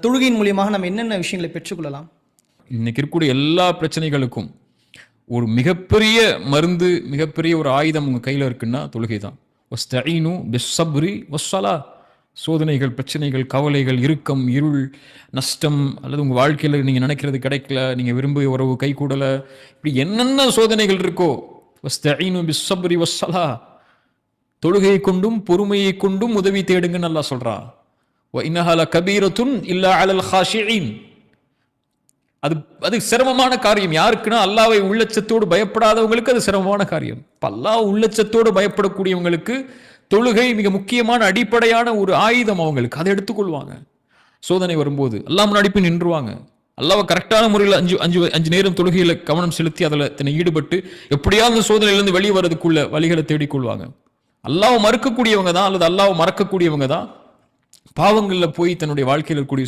தொழுகையின் மூலியமாக நம்ம என்னென்ன விஷயங்களை பெற்றுக்கொள்ளலாம்? இன்னைக்கு இருக்கக்கூடிய எல்லா பிரச்சனைகளுக்கும் ஒரு மிகப்பெரிய மருந்து, மிகப்பெரிய ஒரு ஆயுதம் உங்க கையில இருக்குன்னா தொழுகை தான். வஸ்தஈனு பிஸ்ஸப்ரி வஸ்ஸலா. சோதனைகள், பிரச்சனைகள், கவலைகள், இறுக்கம், இருள், நஷ்டம், அல்லது உங்க வாழ்க்கையில நீங்க நினைக்கிறது கிடைக்கல, நீங்க விரும்பிய உறவு கைகூடல, இப்படி என்னென்ன சோதனைகள் இருக்கோ, வஸ்தஈனு பிஸ்ஸப்ரி வஸ்ஸலா, தொழுகையை கொண்டும் பொறுமையை கொண்டும் உதவி தேடுங்கன்னு அல்லாஹ் சொல்றா. வ இன்னஹா லகபீரத்துன் இல்லா அலல் காஷிஈன். அது சிரமமான காரியம். யாருக்குன்னா அல்லாஹ்வை உள்ளச்சத்தோடு பயப்படாதவங்களுக்கு அது சிரமமான காரியம். அல்லாஹ் உள்ளச்சத்தோடு பயப்படக்கூடியவங்களுக்கு தொழுகை மிக முக்கியமான அடிப்படையான ஒரு ஆயுதம். அவங்களுக்கு அதை எடுத்துக்கொள்வாங்க. சோதனை வரும்போது அல்லாஹ் முன்னாடி போய் நின்றுவாங்க. அல்லாஹ்வை கரெக்டான முறையில் அஞ்சு நேரம் தொழுகையில கவனம் செலுத்தி அதில் ஈடுபட்டு எப்படியாவது சோதனையிலிருந்து வெளியே வர்றதுக்குள்ள வழிகளை தேடிக்கொள்வாங்க. அல்லாஹ்வை மறுக்கக்கூடியவங்க தான், அல்லது அல்லாஹ்வை மறக்கக்கூடியவங்க தான் பாவங்களில் போய் தன்னுடைய வாழ்க்கையில் இருக்கக்கூடிய